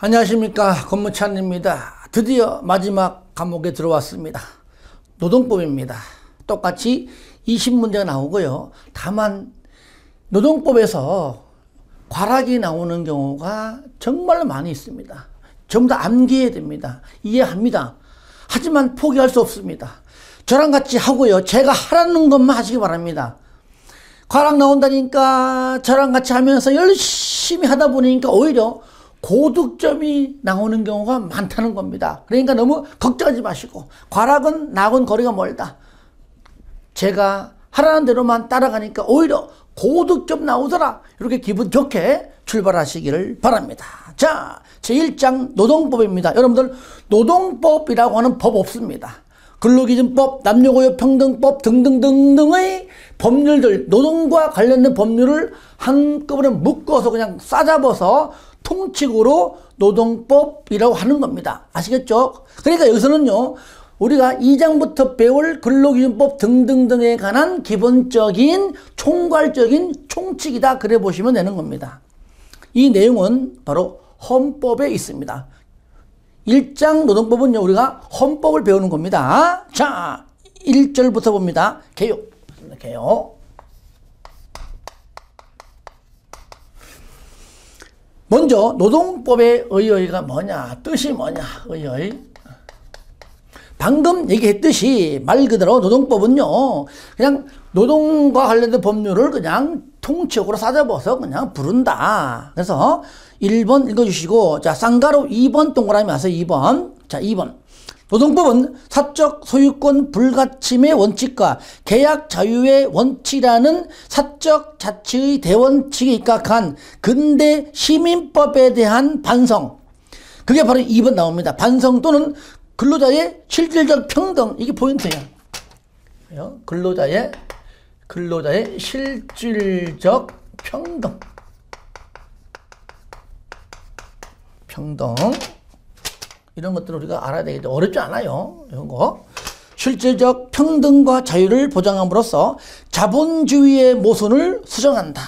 안녕하십니까, 권무찬입니다. 드디어 마지막 과목에 들어왔습니다. 노동법입니다. 똑같이 20문제가 나오고요. 다만 노동법에서 과락이 나오는 경우가 정말 많이 있습니다. 전부 다 암기해야 됩니다. 이해합니다. 하지만 포기할 수 없습니다. 저랑 같이 하고요, 제가 하라는 것만 하시기 바랍니다. 과락 나온다니까 저랑 같이 하면서 열심히 하다 보니까 오히려 고득점이 나오는 경우가 많다는 겁니다. 그러니까 너무 걱정하지 마시고, 과락은 나하고는 거리가 멀다, 제가 하라는 대로만 따라가니까 오히려 고득점 나오더라, 이렇게 기분 좋게 출발하시기를 바랍니다. 자, 제1장 노동법입니다. 여러분들, 노동법이라고 하는 법 없습니다. 근로기준법, 남녀고용평등법 등등등등의 법률들, 노동과 관련된 법률을 한꺼번에 묶어서 그냥 싸잡아서 통칭으로 노동법이라고 하는 겁니다. 아시겠죠? 그러니까 여기서는요, 우리가 2장부터 배울 근로기준법 등등등에 관한 기본적인 총괄적인 총칙이다, 그래 보시면 되는 겁니다. 이 내용은 바로 헌법에 있습니다. 1장 노동법은요, 우리가 헌법을 배우는 겁니다. 자, 1절부터 봅니다. 개요. 개요. 먼저 노동법의 의의가 뭐냐, 뜻이 뭐냐, 의의. 방금 얘기했듯이 말 그대로 노동법은요, 그냥 노동과 관련된 법률을 그냥 통칭으로 싸잡아서 그냥 부른다. 그래서 1번 읽어주시고, 자, 쌍가로 2번 동그라미 와서 2번. 자, 2번. 노동법은 사적 소유권 불가침의 원칙과 계약 자유의 원칙이라는 사적 자치의 대원칙에 입각한 근대 시민법에 대한 반성. 그게 바로 2번 나옵니다. 반성 또는 근로자의 실질적 평등. 이게 포인트예요. 근로자의 실질적 평등. 이런 것들을 우리가 알아야 되겠죠. 어렵지 않아요, 이런 거. 실질적 평등과 자유를 보장함으로써 자본주의의 모순을 수정한다.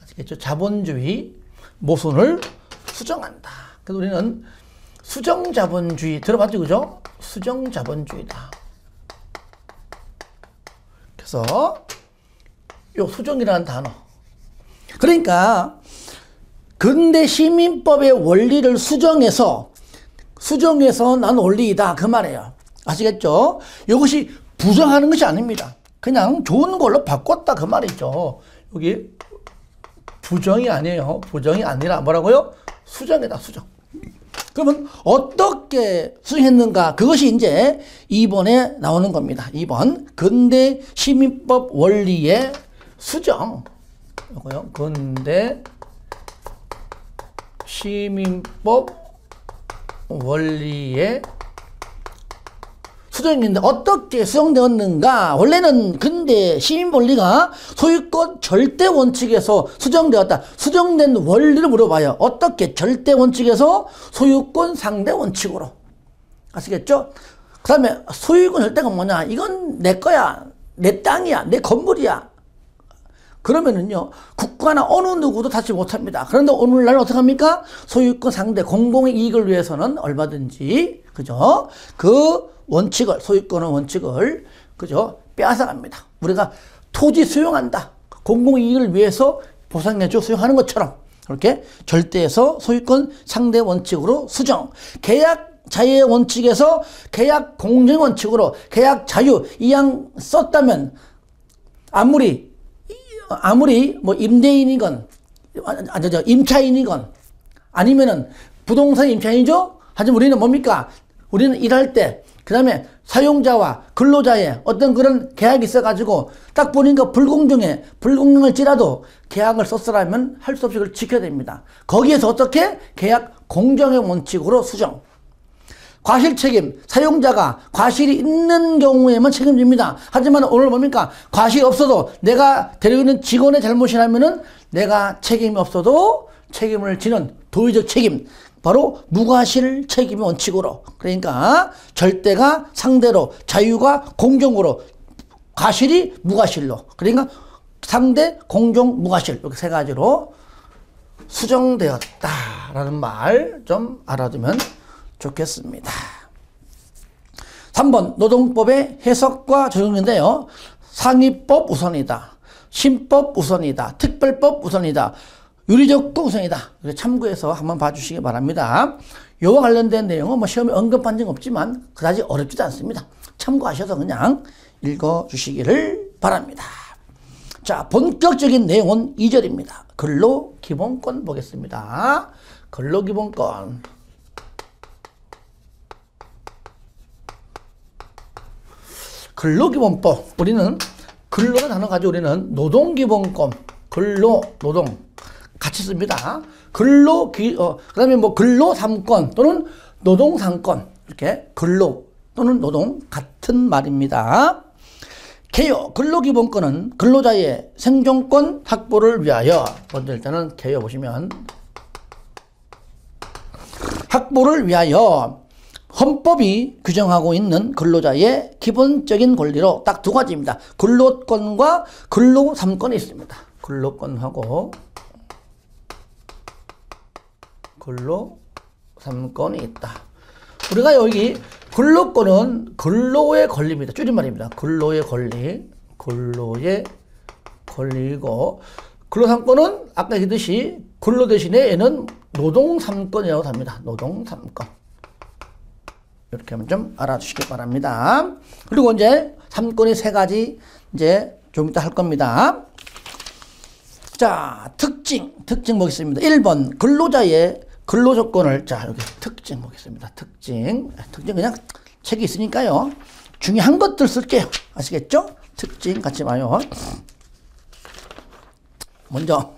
아시겠죠? 자본주의 모순을 수정한다. 그래서 우리는 수정자본주의 들어봤죠, 그죠? 수정자본주의다. 그래서 요 수정이라는 단어. 그러니까 근대 시민법의 원리를 수정해서 난 원리이다, 그 말이에요. 아시겠죠? 이것이 부정하는 것이 아닙니다. 그냥 좋은 걸로 바꿨다, 그 말이죠. 여기 부정이 아니에요. 부정이 아니라 뭐라고요? 수정이다, 수정. 그러면 어떻게 수정했는가? 그것이 이제 2번에 나오는 겁니다. 2번. 근대 시민법 원리의 수정. 이거요. 근대 시민법 원리의 수정인데 어떻게 수정되었는가? 원래는 근대 시민원리가 소유권 절대 원칙에서 수정되었다. 수정된 원리를 물어봐요. 어떻게? 절대 원칙에서 소유권 상대 원칙으로. 아시겠죠? 그 다음에 소유권 절대가 뭐냐? 이건 내 거야, 내 땅이야, 내 건물이야. 그러면은요, 국가나 어느 누구도 다치 못합니다. 그런데 오늘날 어떻게 합니까? 소유권 상대 공공의 이익을 위해서는 얼마든지, 그죠? 그 원칙을, 소유권의 원칙을, 그죠? 빼앗아갑니다. 우리가 토지 수용한다, 공공의 이익을 위해서 보상해줘 수용하는 것처럼, 그렇게 절대에서 소유권 상대 원칙으로 수정. 계약 자유의 원칙에서 계약 공정의 원칙으로 계약 자유, 이양 썼다면, 아무리 뭐 임대인이건 임차인이건 아니면은 부동산 임차인이죠. 하지만 우리는 뭡니까? 우리는 일할 때, 그 다음에 사용자와 근로자의 어떤 그런 계약이 있어가지고 딱 보니까 불공정할지라도 계약을 썼으라면 할 수 없이 그걸 지켜야 됩니다. 거기에서 어떻게? 계약 공정의 원칙으로 수정. 과실 책임, 사용자가 과실이 있는 경우에만 책임집니다. 하지만 오늘 뭡니까? 과실이 없어도 내가 데리고 있는 직원의 잘못이라면은 내가 책임이 없어도 책임을 지는 도의적 책임. 바로 무과실 책임의 원칙으로. 그러니까 절대가 상대로, 자유가 공정으로, 과실이 무과실로. 그러니까 상대, 공정, 무과실. 이렇게 세 가지로 수정되었다라는 말 좀 알아두면 좋겠습니다. 3번 노동법의 해석과 적용인데요. 상위법 우선이다. 신법 우선이다. 특별법 우선이다. 유리적도 우선이다. 참고해서 한번 봐주시기 바랍니다. 이와 관련된 내용은 뭐 시험에 언급한 적은 없지만 그다지 어렵지도 않습니다. 참고하셔서 그냥 읽어주시기를 바랍니다. 자, 본격적인 내용은 2절입니다. 근로기본권 보겠습니다. 근로기본권. 근로기본법. 우리는 근로라는 단어 가지고 우리는 노동기본권, 노동 같이 씁니다. 그다음에 뭐 근로3권 또는 노동3권 이렇게 근로 또는 노동 같은 말입니다. 개요 근로기본권은 근로자의 생존권 확보를 위하여 먼저 일단은 개요 보시면 확보를 위하여 헌법이 규정하고 있는 근로자의 기본적인 권리로 딱 두 가지입니다. 근로권과 근로3권이 있습니다. 근로권하고 근로3권이 있다. 우리가 여기 근로권은 근로의 권리입니다. 줄임말입니다. 근로의 권리, 근로의 권리이고 근로3권은 아까 얘기했듯이 근로 대신에 얘는 노동3권이라고 합니다. 노동3권. 이렇게 하면 좀 알아주시기 바랍니다. 그리고 이제 3권이 3가지 이제 좀 이따 할 겁니다. 자, 특징 보겠습니다. 1번 근로자의 근로조건을 자 여기 특징 보겠습니다. 특징 그냥 책이 있으니까요. 중요한 것들 쓸게요. 아시겠죠? 특징 같이 봐요. 먼저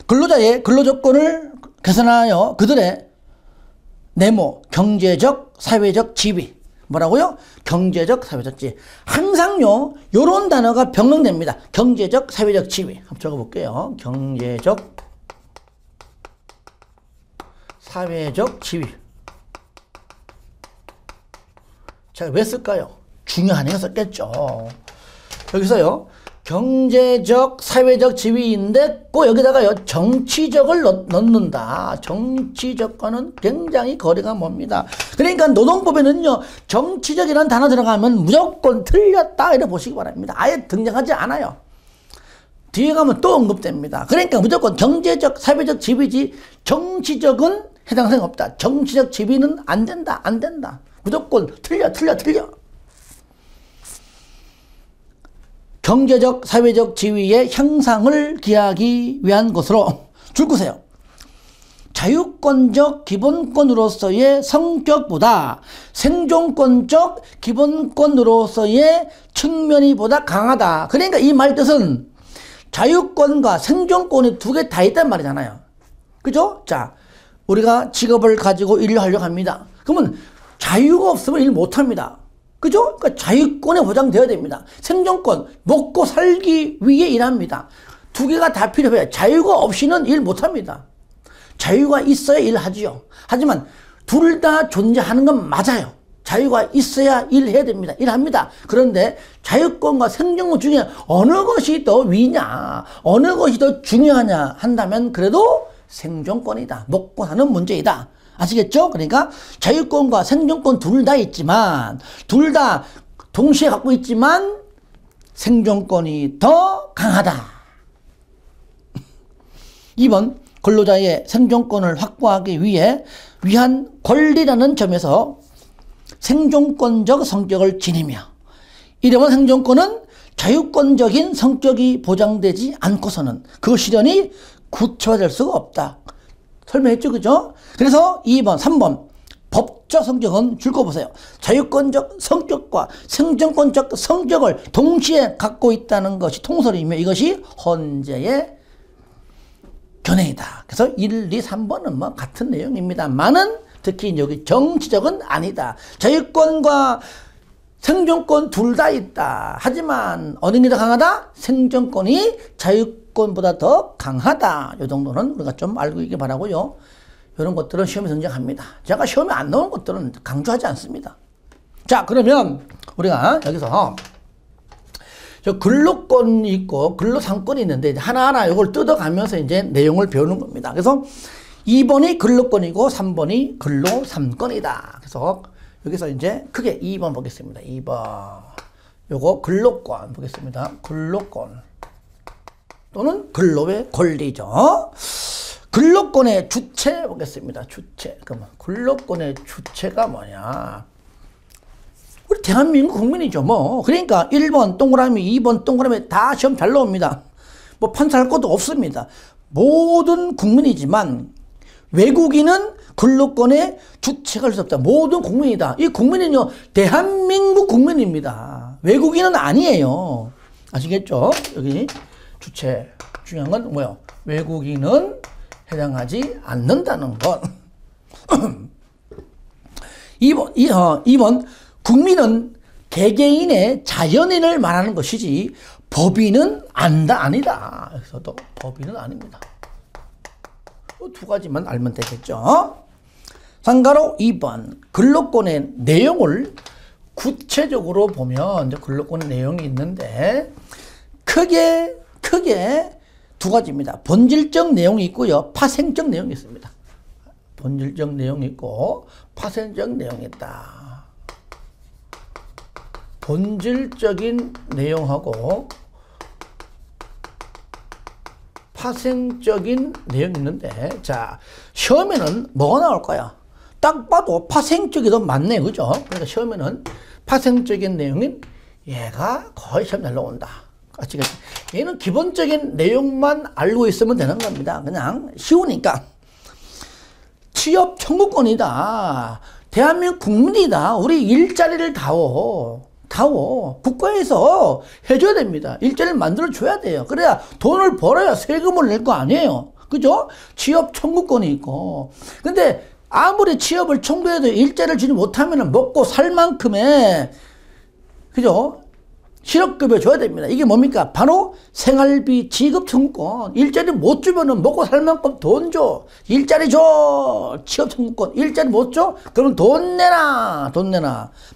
근로자의 근로조건을 개선하여 그들의 내모, 경제적, 사회적 지위. 뭐라고요? 경제적, 사회적 지위. 항상요, 요런 단어가 병행됩니다. 경제적, 사회적 지위. 한번 적어볼게요. 경제적, 사회적 지위. 제가 왜 쓸까요? 중요하니까 썼겠죠. 여기서요, 경제적, 사회적 지위인데 꼭 여기다가요 정치적을 넣는다. 정치적과는 굉장히 거리가 멉니다. 그러니까 노동법에는요 정치적이라는 단어 들어가면 무조건 틀렸다 이렇게 보시기 바랍니다. 아예 등장하지 않아요. 뒤에 가면 또 언급됩니다. 그러니까 무조건 경제적, 사회적 지위지 정치적은 해당사항 없다. 정치적 지위는 안 된다. 무조건 틀려. 경제적, 사회적 지위의 향상을 기하기 위한 것으로 줄거세요. 자유권적 기본권으로서의 성격보다 생존권적 기본권으로서의 측면이 보다 강하다. 그러니까 이 말 뜻은 자유권과 생존권이 두 개 다 있단 말이잖아요. 그죠? 자, 우리가 직업을 가지고 일을 하려고 합니다. 그러면 자유가 없으면 일 못합니다. 그죠? 그러니까 자유권에 보장되어야 됩니다. 생존권, 먹고 살기 위해 일합니다. 두 개가 다 필요해요. 자유가 없이는 일 못합니다. 자유가 있어야 일하지요. 하지만 둘 다 존재하는 건 맞아요. 자유가 있어야 일해야 됩니다. 일합니다. 그런데 자유권과 생존권 중에 어느 것이 더 위냐, 어느 것이 더 중요하냐 한다면 그래도 생존권이다. 먹고 사는 문제이다. 아시겠죠? 그러니까 자유권과 생존권 둘 다 있지만 둘 다 동시에 갖고 있지만 생존권이 더 강하다. 2번 근로자의 생존권을 확보하기 위한 권리라는 점에서 생존권적 성격을 지니며 이러한 생존권은 자유권적인 성격이 보장되지 않고서는 그 실현이 구체화될 수가 없다. 설명했죠, 그죠? 그래서 2번, 3번 법적 성격은 줄거보세요. 자유권적 성격과 생존권적 성격을 동시에 갖고 있다는 것이 통설이며 이것이 헌재의 견해이다. 그래서 1, 2, 3번은 뭐 같은 내용입니다만은 특히 여기 정치적은 아니다. 자유권과 생존권 둘 다 있다. 하지만 어느 게 더 강하다? 생존권이 자유권보다 더 강하다. 이 정도는 우리가 좀 알고 있기 바라고요. 이런 것들은 시험에 등장합니다. 제가 시험에 안 나오는 것들은 강조하지 않습니다. 자, 그러면 우리가 여기서 저 근로권이 있고 근로상권이 있는데 이제 하나하나 이걸 뜯어가면서 이제 내용을 배우는 겁니다. 그래서 2번이 근로권이고 3번이 근로상권이다. 그래서 여기서 이제 크게 2번 보겠습니다. 2번. 요거 근로권 보겠습니다. 근로권 또는 근로의 권리죠. 근로권의 주체 보겠습니다. 주체. 그러면 근로권의 주체가 뭐냐? 우리 대한민국 국민이죠. 뭐. 그러니까 1번 동그라미, 2번 동그라미 다 시험 잘 나옵니다. 뭐 판사할 것도 없습니다. 모든 국민이지만 외국인은 근로권의 주체가 될 수 없다. 모든 국민이다. 이 국민은요, 대한민국 국민입니다. 외국인은 아니에요. 아시겠죠? 여기 주체. 중요한 건 뭐예요? 외국인은 해당하지 않는다는 것. 2번. 국민은 개개인의 자연인을 말하는 것이지 법인은 아니다. 여기서도 법인은 아닙니다. 두 가지만 알면 되겠죠. 상가로 2번. 근로권의 내용을 구체적으로 보면 이제 근로권의 내용이 있는데 크게 두 가지입니다. 본질적 내용이 있고요. 파생적 내용이 있습니다. 본질적 내용이 있고 파생적 내용이 있다. 본질적인 내용하고 파생적인 내용이 있는데, 자, 시험에는 뭐가 나올까요? 딱 봐도 파생적이 더 많네, 그죠? 그러니까 시험에는 파생적인 내용인 얘가 거의 시험 잘 나온다. 아시겠죠? 얘는 기본적인 내용만 알고 있으면 되는 겁니다. 그냥 쉬우니까. 취업 청구권이다. 대한민국 국민이다. 우리 일자리를 다워. 국가에서 해줘야 됩니다. 일자리를 만들어줘야 돼요. 그래야 돈을 벌어야 세금을 낼 거 아니에요. 그죠? 취업 청구권이 있고. 근데 아무리 취업을 청구해도 일자리를 주지 못하면 먹고 살 만큼의, 그죠? 실업급여 줘야 됩니다. 이게 뭡니까? 바로 생활비 지급 청구권. 일자리 못 주면은 먹고 살 만큼 돈 줘. 일자리 줘. 취업 청구권. 일자리 못 줘? 그러면 돈 내놔.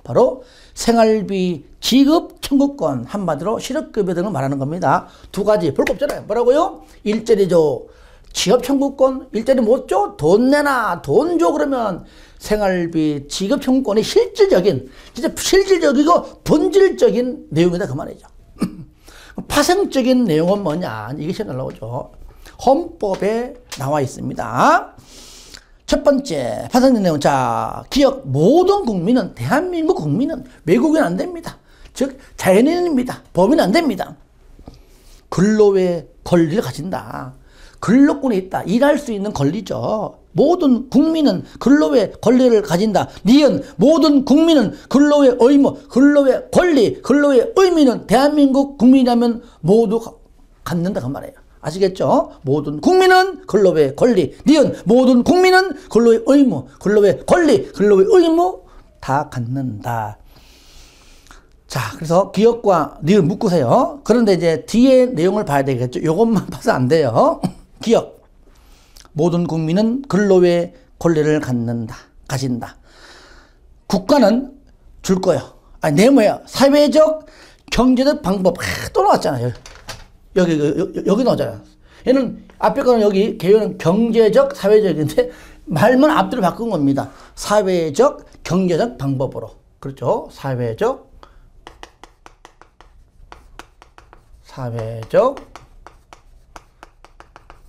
바로 생활비 지급 청구권. 한마디로 실업급여 등을 말하는 겁니다. 두 가지. 볼 거 없잖아요. 뭐라고요? 일자리 줘. 취업 청구권. 일자리 못 줘? 돈 내놔. 돈 줘. 그러면 생활비 지급 청구권이 실질적인, 진짜 실질적이고 본질적인 내용이다 그 말이죠. 파생적인 내용은 뭐냐? 이게 시험 잘 나오죠. 헌법에 나와 있습니다. 첫 번째 파생적 내용. 자, 기억. 모든 국민은, 대한민국 국민은 외국인 안 됩니다. 즉 자연인입니다. 법인 안 됩니다. 근로의 권리를 가진다. 근로권이 있다. 일할 수 있는 권리죠. 모든 국민은 근로의 권리를 가진다. 니은 모든 국민은 근로의 의무, 근로의 권리, 근로의 의미는 대한민국 국민이라면 모두 갖는다 그 말이에요. 아시겠죠? 모든 국민은 근로의 권리, 니은 모든 국민은 근로의 의무, 근로의 권리, 근로의 의무 다 갖는다. 자, 그래서 기억과 니은 묶으세요. 그런데 이제 뒤에 내용을 봐야 되겠죠. 이것만 봐서 안 돼요. 기억. 모든 국민은 근로의 권리를 가진다. 국가는 줄 거예요. 아니, 네모야. 사회적, 경제적 방법. 또 나왔잖아요. 여기 나오잖아요. 얘는 앞에 거는 여기 개요는 경제적, 사회적인데 말만 앞뒤로 바꾼 겁니다. 사회적, 경제적 방법으로. 그렇죠? 사회적,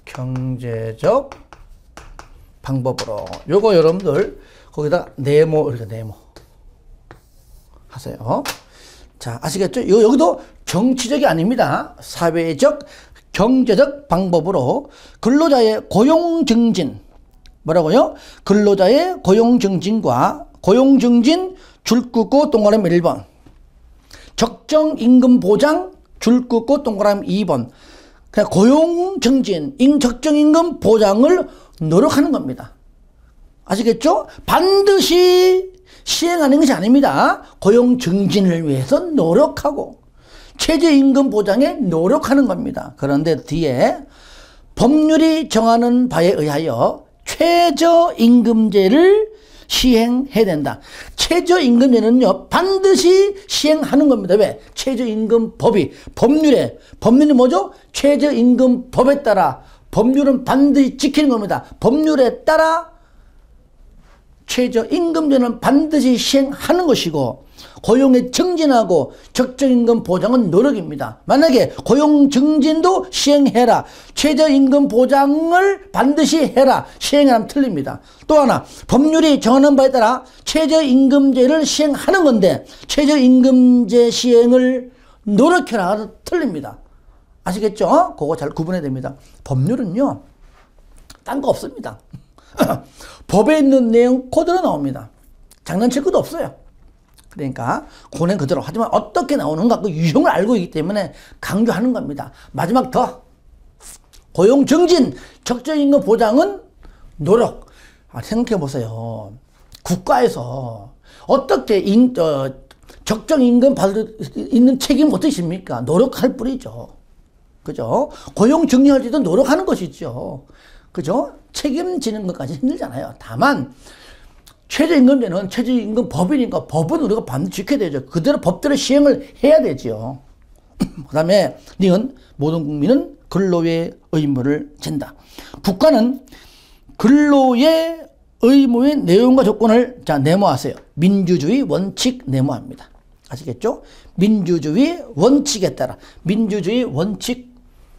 경제적 방법으로. 요거 여러분들 거기다 네모, 이렇게 네모 하세요. 자, 아시겠죠? 여기도 정치적이 아닙니다. 사회적, 경제적 방법으로 근로자의 고용 증진. 뭐라고요? 근로자의 고용 증진과 고용 증진 줄 긋고 동그라미 1번. 적정 임금 보장 줄 긋고 동그라미 2번. 그냥 고용 증진, 적정 임금 보장을 노력하는 겁니다. 아시겠죠? 반드시 시행하는 것이 아닙니다. 고용 증진을 위해서 노력하고 최저임금 보장에 노력하는 겁니다. 그런데 뒤에 법률이 정하는 바에 의하여 최저임금제를 시행해야 된다. 최저임금제는요, 반드시 시행하는 겁니다. 왜? 최저임금법이, 법률이 뭐죠? 최저임금법에 따라, 법률은 반드시 지키는 겁니다. 법률에 따라 최저임금제는 반드시 시행하는 것이고, 고용의 증진하고 적정임금 보장은 노력입니다. 만약에 고용 증진도 시행해라, 최저임금 보장을 반드시 해라, 시행하면 틀립니다. 또 하나, 법률이 정하는 바에 따라 최저임금제를 시행하는 건데 최저임금제 시행을 노력해라, 틀립니다. 아시겠죠? 그거 잘 구분해야 됩니다. 법률은요, 딴 거 없습니다. 법에 있는 내용 코드로 나옵니다. 장난칠 것도 없어요. 그러니까 고는 그대로. 하지만 어떻게 나오는가 그 유형을 알고 있기 때문에 강조하는 겁니다. 마지막 더 고용 증진, 적정임금 보장은 노력. 생각해 보세요. 국가에서 어떻게 적정임금 받을 있는 책임은 어떻게 있습니까? 노력할 뿐이죠. 그죠? 고용 증진할 때도 노력하는 것이죠. 그죠? 책임지는 것까지 힘들잖아요. 다만 최저임금제는 최저임금법이니까 법은 우리가 반드시 지켜야 되죠. 그대로 법대로 시행을 해야 되죠. 그 다음에 니은 모든 국민은 근로의 의무를 진다. 국가는 근로의 의무의 내용과 조건을 네모하세요. 민주주의 원칙 네모합니다. 아시겠죠? 민주주의 원칙에 따라 민주주의 원칙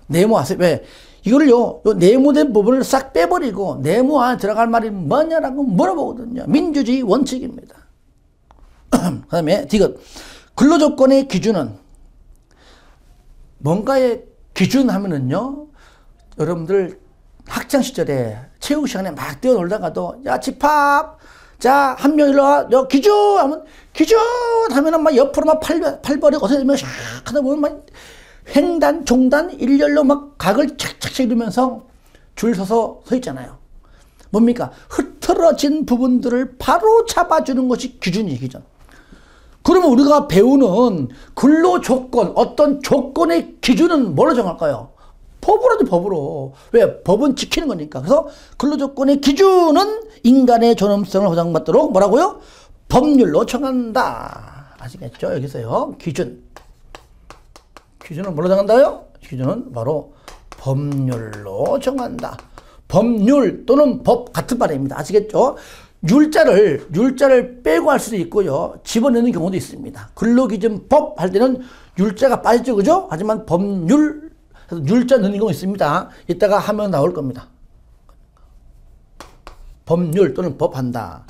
네모하세요. 왜? 이거를요, 요 네모된 부분을 싹 빼버리고 네모 안에 들어갈 말이 뭐냐라고 물어보거든요. 민주주의 원칙입니다. 그 다음에 디귿. 근로조건의 기준은, 뭔가의 기준 하면은요, 여러분들 학창시절에 체육 시간에 막 뛰어놀다가도, 야, 집합! 자, 한 명 일로 와, 너 기준! 하면, 기준! 하면은 막 옆으로 막 팔벌이 어서들면 샥 하다 보면 막 횡단, 종단, 일렬로 막 각을 착착착 이루면서 줄 서서 서 있잖아요. 뭡니까? 흐트러진 부분들을 바로 잡아주는 것이 기준이에요, 기준. 그러면 우리가 배우는 근로 조건, 어떤 조건의 기준은 뭘로 정할까요? 법으로죠, 법으로. 왜? 법은 지키는 거니까. 그래서 근로 조건의 기준은 인간의 존엄성을 보장받도록 뭐라고요? 법률로 정한다. 아시겠죠? 여기서요. 기준. 기준은 뭘로 정한다요? 기준은 바로 법률로 정한다. 법률 또는 법 같은 말입니다. 아시겠죠? 율자를 빼고 할 수도 있고요. 집어넣는 경우도 있습니다. 근로기준법 할 때는 율자가 빠지죠. 그죠? 하지만 법률, 율자 넣는 경우 있습니다. 이따가 하면 나올 겁니다. 법률 또는 법한다.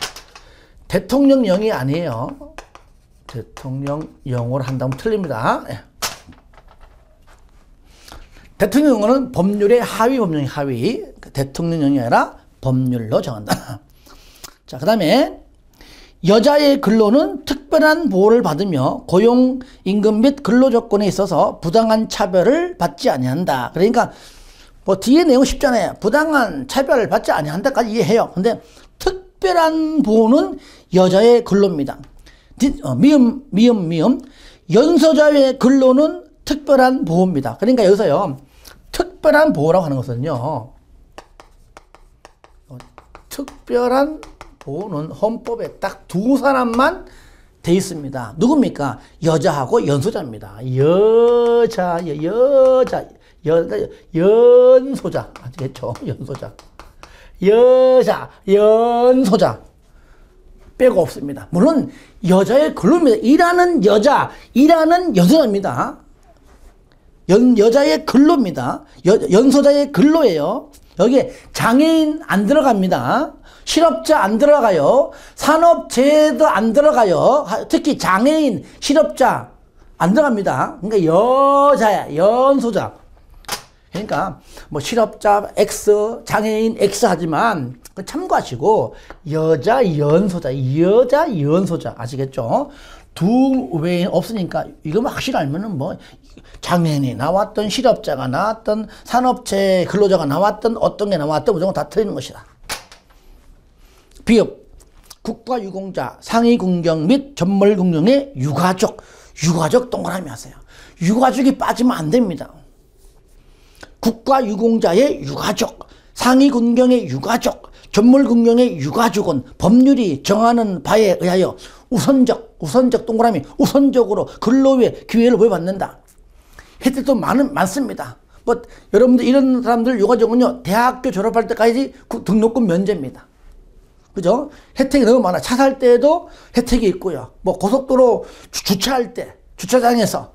대통령령이 아니에요. 대통령령으로 한다면 틀립니다. 대통령령은 법률의 하위 법령이 하위. 대통령령이 아니라 법률로 정한다. 자, 그 다음에 여자의 근로는 특별한 보호를 받으며 고용, 임금 및 근로 조건에 있어서 부당한 차별을 받지 아니한다. 그러니까 뭐 뒤에 내용 쉽잖아요. 부당한 차별을 받지 아니한다까지 이해해요. 근데 특별한 보호는 여자의 근로입니다. 미음. 연소자의 근로는 특별한 보호입니다. 그러니까 여기서요, 특별한 보호라고 하는 것은요, 특별한 보호는 헌법에 딱 두 사람만 돼 있습니다. 누굽니까? 여자하고 연소자입니다. 연소자. 아시겠죠? 연소자. 빼고 없습니다. 물론 여자의 근로입니다. 일하는 여자, 일하는 연소자입니다. 여자의 근로입니다. 연소자의 근로예요. 여기에 장애인 안 들어갑니다. 실업자 안 들어가요. 산업재해도 안 들어가요. 특히 장애인, 실업자 안 들어갑니다. 그러니까 여자야, 연소자. 그러니까 뭐 실업자 X, 장애인 X 하지만 참고하시고 여자 연소자 아시겠죠? 두 외에 없으니까 이거만 확실히 알면은 뭐 장애인이 나왔던 실업자가 나왔던 산업체 근로자가 나왔던 어떤 게 나왔던 무조건 다 틀리는 것이다. 비읍 국가유공자 상위군경 및 전몰군경의 유가족 동그라미 하세요. 유가족이 빠지면 안 됩니다. 국가유공자의 유가족, 상위군경의 유가족, 전몰긍정의 유가족은 법률이 정하는 바에 의하여 우선적 동그라미 우선적으로 근로의 기회를 부여받는다. 혜택도 많습니다. 뭐 여러분들 이런 사람들 유가족은요 대학교 졸업할 때까지 등록금 면제입니다. 그죠? 혜택이 너무 많아. 차 살 때에도 혜택이 있고요. 뭐 고속도로 주차할 때 주차장에서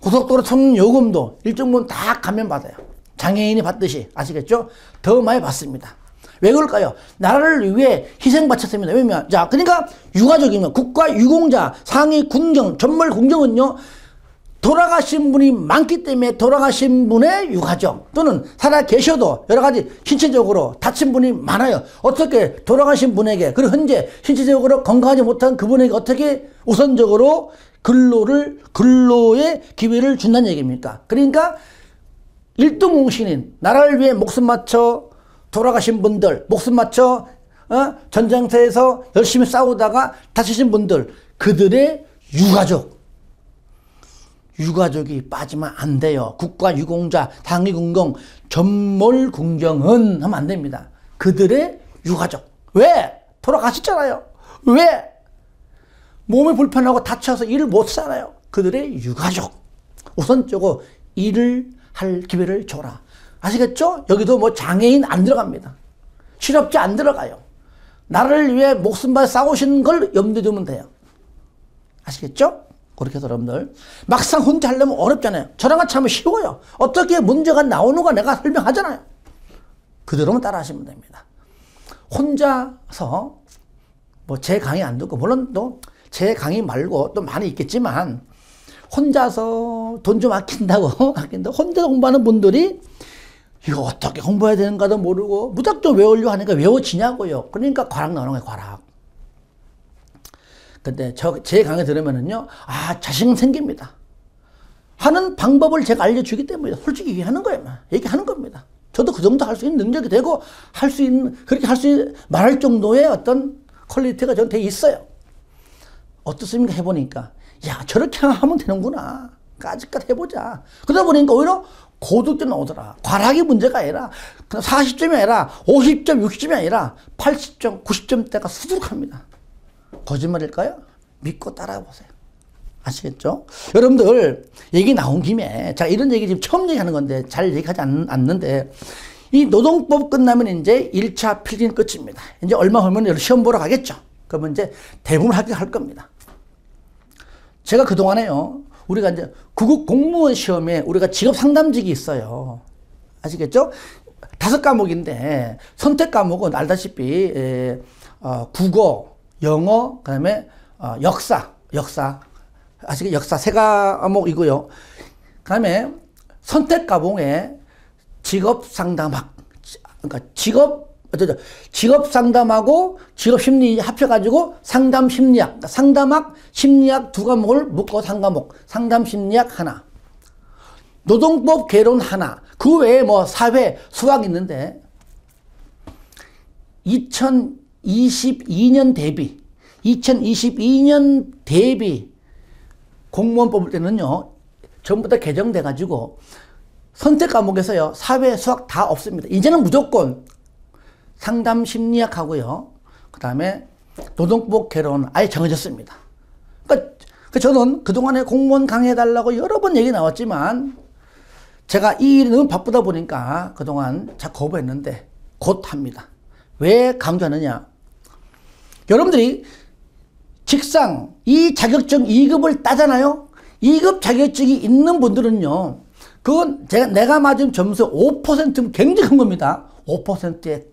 고속도로 통행 요금도 일정 부분 다 감면받아요. 장애인이 받듯이. 아시겠죠? 더 많이 받습니다. 왜 그럴까요? 나라를 위해 희생 바쳤습니다. 왜냐면 자 그러니까 유가족이면 국가 유공자 상위 군경 전몰 궁정은요 돌아가신 분이 많기 때문에 돌아가신 분의 유가족 또는 살아 계셔도 여러 가지 신체적으로 다친 분이 많아요. 어떻게 돌아가신 분에게 그리고 현재 신체적으로 건강하지 못한 그분에게 어떻게 우선적으로 근로의 기회를 준다는 얘기입니까? 그러니까 일등공신인 나라를 위해 목숨 맞춰 돌아가신 분들 목숨 맞춰 전쟁터에서 열심히 싸우다가 다치신 분들 그들의 유가족이 빠지면 안 돼요. 국가 유공자, 당위 궁경, 전몰 궁경은 하면 안 됩니다. 그들의 유가족. 왜? 돌아가셨잖아요. 왜? 몸이 불편하고 다쳐서 일을 못 살아요. 그들의 유가족. 우선적으로 일을 할 기회를 줘라. 아시겠죠? 여기도 뭐 장애인 안 들어갑니다. 실업자 안 들어가요. 나라를 위해 목숨 바 싸우신 걸 염두에 두면 돼요. 아시겠죠? 그렇게 해서 여러분들 막상 혼자 하려면 어렵잖아요. 저랑 같이 하면 쉬워요. 어떻게 문제가 나오는가 내가 설명하잖아요. 그대로만 따라 하시면 됩니다. 혼자서 뭐 제 강의 안 듣고 물론 또 제 강의 말고 또 많이 있겠지만 혼자서 돈 좀 아낀다고 혼자 공부하는 분들이 이거 어떻게 공부해야 되는가도 모르고 무작정 외우려고 하니까 외워지냐고요. 그러니까 과락 나오는 거예요. 과락. 근데 제 강의 들으면은요, 아, 자신 생깁니다. 하는 방법을 제가 알려주기 때문에 솔직히 얘기하는 거예요. 얘기하는 겁니다. 저도 그 정도 할 수 있는 능력이 되고, 그렇게 말할 정도의 어떤 퀄리티가 저한테 있어요. 어떻습니까? 해보니까. 야, 저렇게 하면 되는구나. 까짓까지 해보자. 그러다 보니까 오히려 고득점 나오더라. 과락이 문제가 아니라, 40점이 아니라, 50점, 60점이 아니라, 80점, 90점대가 수두룩합니다. 거짓말일까요? 믿고 따라해보세요. 아시겠죠? 여러분들 얘기 나온 김에 자 이런 얘기 지금 처음 얘기하는 건데 잘 얘기하지 않는데 이 노동법 끝나면 이제 1차 필기는 끝입니다. 이제 얼마 후면 시험 보러 가겠죠. 그러면 이제 대부분 합격할 겁니다. 제가 그동안에요. 우리가 이제 구급 공무원 시험에 우리가 직업 상담직이 있어요. 아시겠죠? 5과목인데 선택 과목은 알다시피 국어 영어, 그 다음에, 역사. 아시겠죠? 역사 3과목이고요. 그 다음에 선택 과목에 직업 상담학. 그러니까 직업 상담하고 직업 심리 합쳐가지고 상담 심리학. 그러니까 상담학, 심리학 2과목을 묶어 3과목. 상담 심리학 하나. 노동법 개론 하나. 그 외에 뭐 사회, 수학 있는데, 2022년 대비 공무원 뽑을 때는요, 전부 다 개정돼가지고 선택 과목에서요, 사회, 수학 다 없습니다. 이제는 무조건 상담 심리학 하고요, 그 다음에 노동법 개론 아예 정해졌습니다. 그러니까 저는 그동안에 공무원 강의해달라고 여러 번 얘기 나왔지만, 제가 이 일이 너무 바쁘다 보니까 그동안 자꾸 거부했는데, 곧 합니다. 왜 강조하느냐? 여러분들이 직상, 이 자격증 2급을 따잖아요? 2급 자격증이 있는 분들은요, 그건 내가 맞은 점수 5%면 굉장히 큰 겁니다. 5%의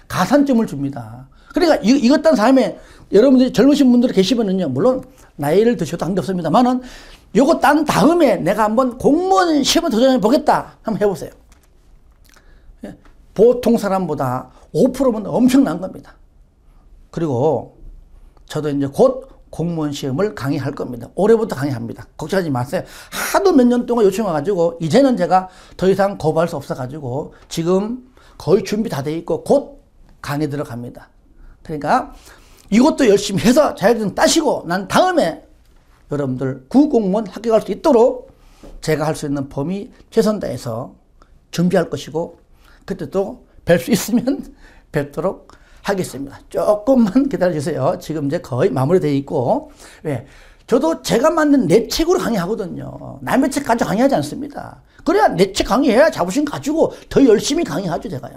가산점을 줍니다. 그러니까 이것 딴 사람에 여러분들이 젊으신 분들 계시면은요, 물론 나이를 드셔도 관계없습니다만은, 요거 딴 다음에 내가 한번 공무원 시험에 도전해 보겠다. 한번 해보세요. 보통 사람보다 5%면 엄청난 겁니다. 그리고 저도 이제 곧 공무원 시험을 강의할 겁니다. 올해부터 강의합니다. 걱정하지 마세요. 하도 몇 년 동안 요청해가지고 이제는 제가 더 이상 거부할 수 없어가지고 지금 거의 준비 다 돼 있고 곧 강의 들어갑니다. 그러니까 이것도 열심히 해서 자격증 따시고 난 다음에 여러분들 구공무원 합격할 수 있도록 제가 할 수 있는 범위 최선 다해서 준비할 것이고 그때 또 뵐 수 있으면 뵙도록 하겠습니다. 조금만 기다려주세요. 지금 이제 거의 마무리되어 있고, 왜? 저도 제가 만든 내 책으로 강의하거든요. 남의 책 가지고 강의하지 않습니다. 그래야 내 책 강의해야 자부심 가지고 더 열심히 강의하죠, 제가요.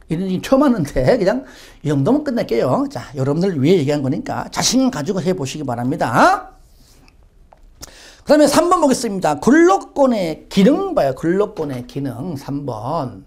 이런 처음 하는데 그냥 이 정도면 끝낼게요. 자, 여러분들 위해 얘기한 거니까 자신 가지고 해보시기 바랍니다. 그 다음에 3번 보겠습니다. 근로권의 기능 봐요. 근로권의 기능 3번.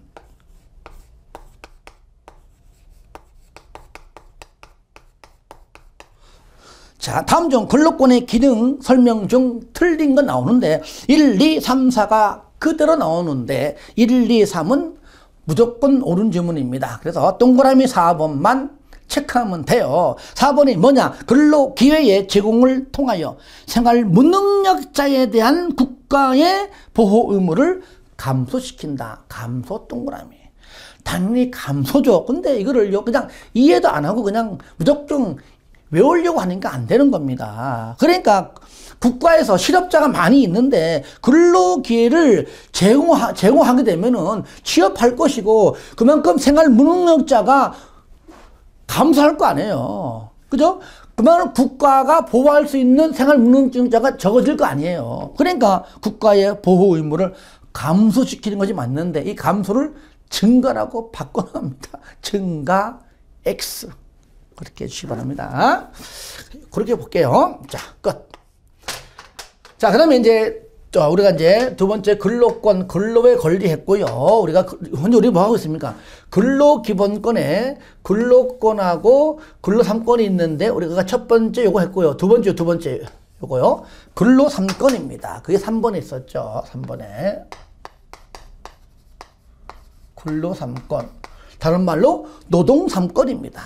자, 다음 중 근로권의 기능 설명 중 틀린 거 나오는데 1, 2, 3, 4가 그대로 나오는데 1, 2, 3은 무조건 옳은 질문입니다. 그래서 동그라미 4번만 체크하면 돼요. 4번이 뭐냐? 근로기회의 제공을 통하여 생활 무능력자에 대한 국가의 보호 의무를 감소시킨다. 감소 동그라미. 당연히 감소죠. 근데 이거를요, 그냥 이해도 안 하고 그냥 무조건 외우려고 하니까 안 되는 겁니다. 그러니까 국가에서 실업자가 많이 있는데 근로기회를 제공하게 되면은 취업할 것이고 그만큼 생활 무능력자가 감소할 거 아니에요. 그죠? 그만큼 국가가 보호할 수 있는 생활 무능력자가 적어질 거 아니에요. 그러니까 국가의 보호 의무를 감소시키는 것이 맞는데 이 감소를 증가라고 바꿔납니다. 증가 X. 그렇게 해주시기 바랍니다. 그렇게 볼게요. 자, 끝. 자, 그 다음에 이제, 우리가 이제 두 번째 근로권, 근로의 권리 했고요. 우리가, 현재 우리 뭐 하고 있습니까? 근로기본권에 근로권하고 근로 3권이 있는데, 우리가 첫 번째 요거 했고요. 두 번째 요거요. 근로 3권입니다. 그게 3번에 있었죠. 3번에. 근로 3권. 다른 말로 노동 3권입니다.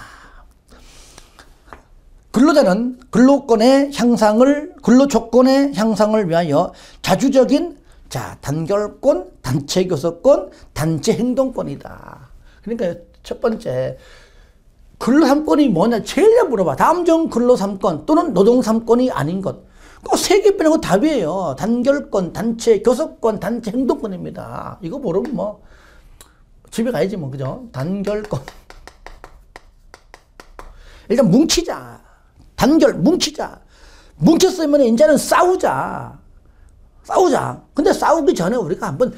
근로자는 근로권의 향상을, 근로조건의 향상을 위하여 자주적인, 단결권, 단체교섭권, 단체행동권이다. 그러니까 첫 번째, 근로 3권이 뭐냐? 제일 물어봐. 다음 중 근로 3권 또는 노동 3권이 아닌 것. 꼭 세 개 빼는 거 답이에요. 단결권, 단체교섭권, 단체행동권입니다. 이거 모르면 뭐, 집에 가야지 뭐, 그죠? 단결권. 일단 뭉치자. 단결, 뭉치자. 뭉쳤으면 이제는 싸우자. 근데 싸우기 전에 우리가 한번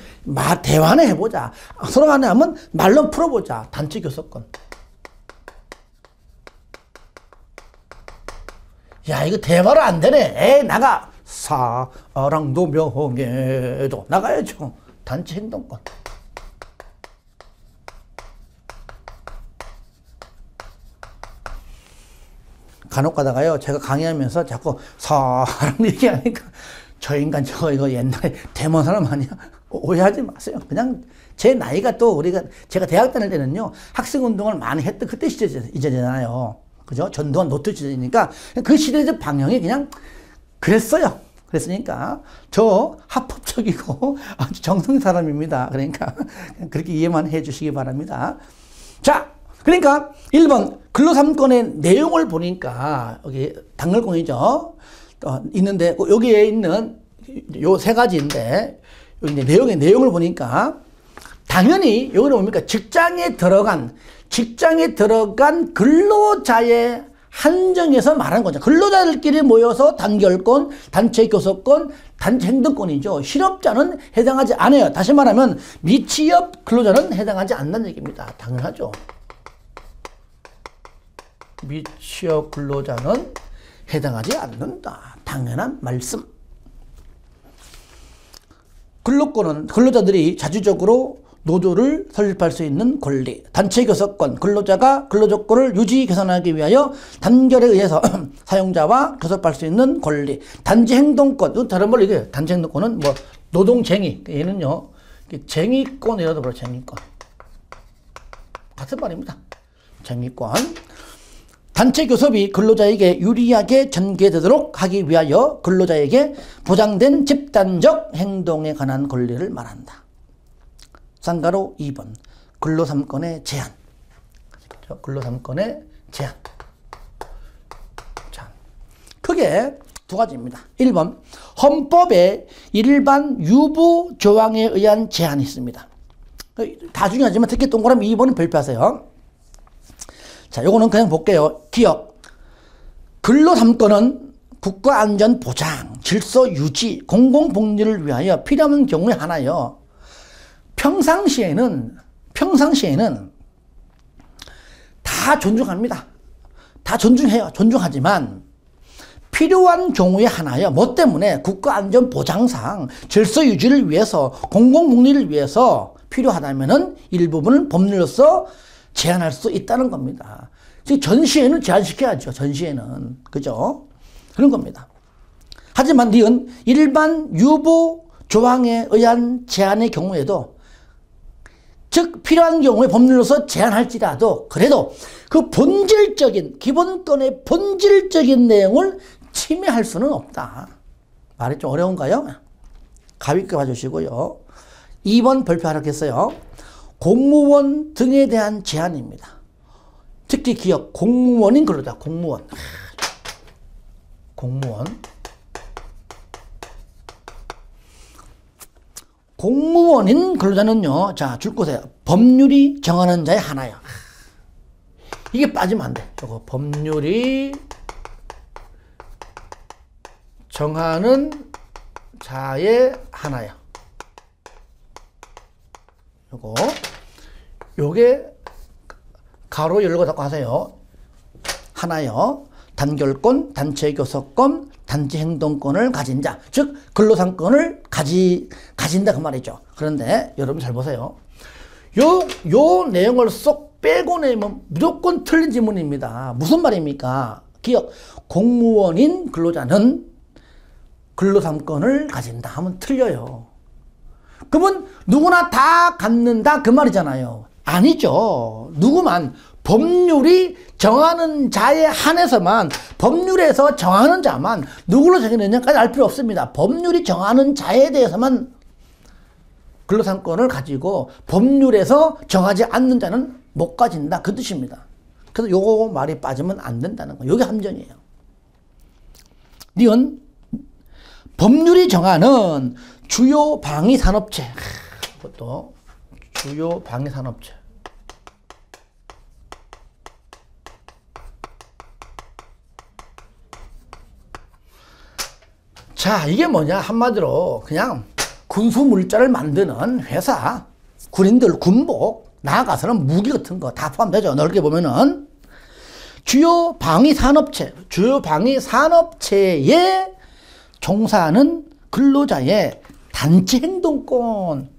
대화나 해보자. 서로 간에 한번 말로 풀어보자. 단체 교섭권. 야, 이거 대화로 안 되네. 에이, 나가. 사랑도 명예도 나가야죠. 단체 행동권. 간혹 가다가요, 제가 강의하면서 자꾸 사람 얘기하니까 저 인간 이거 옛날에 대만 사람 아니야? 오해하지 마세요. 그냥 제 나이가 또 제가 대학 다닐 때는요, 학생 운동을 많이 했던 그때 시대잖아요. 그죠? 전두환 노트 시대니까 그 시대적 방향이 그냥 그랬어요. 그랬으니까 저 합법적이고 아주 정성 사람입니다. 그러니까 그렇게 이해만 해 주시기 바랍니다. 자, 그러니까 1번 근로 3권의 내용을 보니까 여기 단결권이죠. 있는데 여기에 있는 요 세 가지인데 여기 이제 내용을 보니까 당연히 여기는 뭡니까? 직장에 들어간 근로자의 한정에서 말하는 거죠. 근로자들끼리 모여서 단결권, 단체 교섭권, 단체 행동권이죠. 실업자는 해당하지 않아요. 다시 말하면 미취업 근로자는 해당하지 않는 얘기입니다. 당연하죠. 미취업 근로자는 해당하지 않는다. 당연한 말씀. 근로권은 근로자들이 자주적으로 노조를 설립할 수 있는 권리. 단체 교섭권, 근로자가 근로조건을 유지 개선하기 위하여 단결에 의해서 사용자와 교섭할 수 있는 권리. 단체 행동권, 다른 말로 이게 단체 행동권은 뭐 노동쟁의, 얘는요 쟁의권이라도 불러. 쟁의권 같은 말입니다. 쟁의권. 단체 교섭이 근로자에게 유리하게 전개되도록 하기 위하여 근로자에게 보장된 집단적 행동에 관한 권리를 말한다. 쌍가로 2번 근로 3권의 제한. 근로 3권의 제한. 자, 크게 두 가지입니다. 1번 헌법의 일반 유보 조항에 의한 제한이 있습니다. 다 중요하지만 특히 동그라미 2번은 별표하세요. 자, 요거는 그냥 볼게요. 기억. 근로삼권은 국가안전보장, 질서 유지, 공공복리를 위하여 필요한 경우에 하나요. 평상시에는 다 존중합니다. 다 존중해요. 존중하지만 필요한 경우에 하나요. 뭐 때문에? 국가안전보장상 질서 유지를 위해서, 공공복리를 위해서 필요하다면은 일부분을 법률로서 제한할 수 있다는 겁니다. 전시에는 제한시켜야죠. 전시에는. 그죠? 그런 겁니다. 하지만 니은 일반 유보 조항에 의한 제한의 경우에도, 즉 필요한 경우에 법률로서 제한할지라도 그래도 그 본질적인, 기본권의 본질적인 내용을 침해할 수는 없다. 말이 좀 어려운가요? 가볍게 봐주시고요. 2번 별표하라겠어요. 공무원 등에 대한 제한입니다. 특히 기억, 공무원인 근로자, 공무원. 공무원인 근로자는요, 자, 줄 곳에 법률이 정하는 자의 하나요. 이게 빠지면 안 돼. 이거 법률이 정하는 자의 하나요. 요게 가로 열고 닫고 하세요. 하나요. 단결권, 단체교섭권, 단체행동권을 가진 자, 즉 근로상권을 가진다 그 말이죠. 그런데 여러분 잘 보세요. 요 내용을 쏙 빼고 내면 무조건 틀린 지문입니다. 무슨 말입니까? 기억, 공무원인 근로자는 근로상권을 가진다 하면 틀려요. 그러면 누구나 다 갖는다 그 말이잖아요. 아니죠. 누구만, 법률이 정하는 자에 한해서만, 법률에서 정하는 자만 누구로 정했느냐까지 알 필요 없습니다. 법률이 정하는 자에 대해서만 근로상권을 가지고 법률에서 정하지 않는 자는 못 가진다 그 뜻입니다. 그래서 요거 말이 빠지면 안 된다는 거예요. 요게 함정이에요. 니은 법률이 정하는 주요 방위산업체, 그것도 주요 방위산업체. 자, 이게 뭐냐? 한마디로 그냥 군수물자를 만드는 회사, 군인들 군복, 나아가서는 무기 같은 거 다 포함되죠. 넓게 보면은 주요 방위산업체, 주요 방위산업체에 종사하는 근로자의 단체 행동권.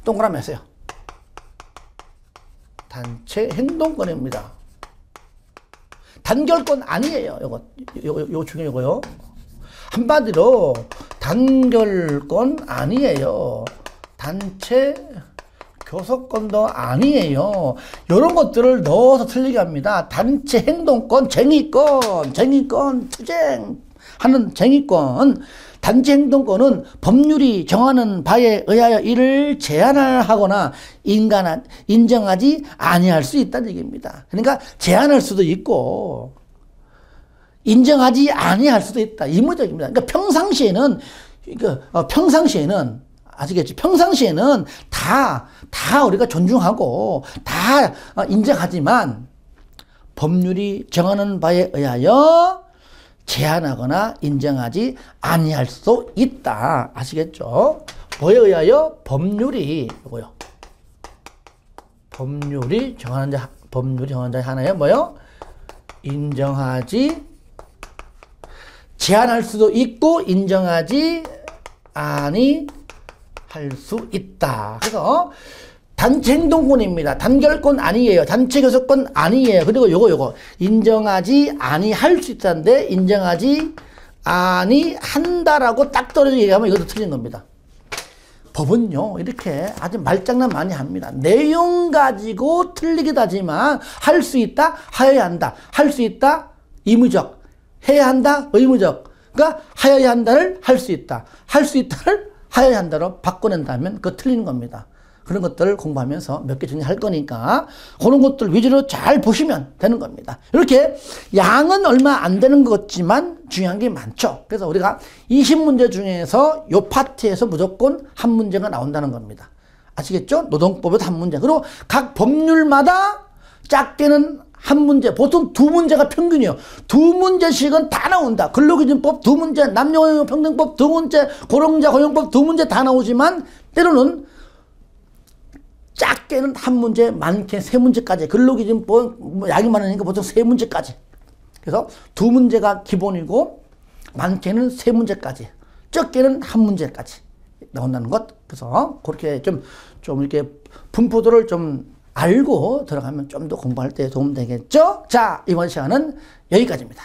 동그라미 하세요. 단체 행동권입니다. 단결권 아니에요. 요거 중요해요. 한마디로 단결권 아니에요. 단체 교섭권도 아니에요. 이런 것들을 넣어서 틀리게 합니다. 단체 행동권, 쟁의권, 투쟁하는 쟁의권. 단체 행동권은 법률이 정하는 바에 의하여 이를 제한하거나 인정하지 아니할 수 있다는 얘기입니다. 그러니까 제한할 수도 있고 인정하지 아니할 수도 있다. 의무적입니다. 그러니까 평상시에는 아시겠죠? 평상시에는 다 우리가 존중하고 다 인정하지만 법률이 정하는 바에 의하여 제한하거나 인정하지 아니할 수 있다. 아시겠죠? 뭐에 의하여? 법률이 이거요. 법률이 정하는 자 하나요. 뭐요? 인정하지 제한할 수도 있고 인정하지 아니할 수 있다. 그래서 단체 행동권입니다. 단결권 아니에요. 단체 교섭권 아니에요. 그리고 요거 인정하지 아니할 수 있다는데 인정하지 아니한다라고 딱 떨어져 얘기하면 이것도 틀린 겁니다. 법은요 이렇게 아주 말장난 많이 합니다. 내용 가지고 틀리기도 하지만 할 수 있다, 하여야 한다. 할 수 있다, 의무적. 해야 한다, 의무적. 그러니까 하여야 한다를 할 수 있다. 할 수 있다를 하여야 한다로 바꿔낸다면 그거 틀리는 겁니다. 그런 것들을 공부하면서 몇 개 정리할 거니까 그런 것들 위주로 잘 보시면 되는 겁니다. 이렇게 양은 얼마 안 되는 것 같지만 중요한 게 많죠. 그래서 우리가 20문제 중에서 이 파트에서 무조건 한 문제가 나온다는 겁니다. 아시겠죠? 노동법에도 한 문제. 그리고 각 법률마다 작게는 한 문제, 보통 두 문제가 평균이에요. 두 문제씩은 다 나온다. 근로기준법 두 문제, 남녀평등법 두 문제, 고령자 고용법 두 문제 다 나오지만 때로는 작게는 한 문제, 많게 세 문제까지. 근로기준법 양이 많으니까 보통 세 문제까지. 그래서 두 문제가 기본이고 많게는 세 문제까지, 적게는 한 문제까지 나온다는 것. 그래서 그렇게 좀 이렇게 분포도를 좀 알고 들어가면 좀 더 공부할 때 도움 되겠죠? 자, 이번 시간은 여기까지입니다.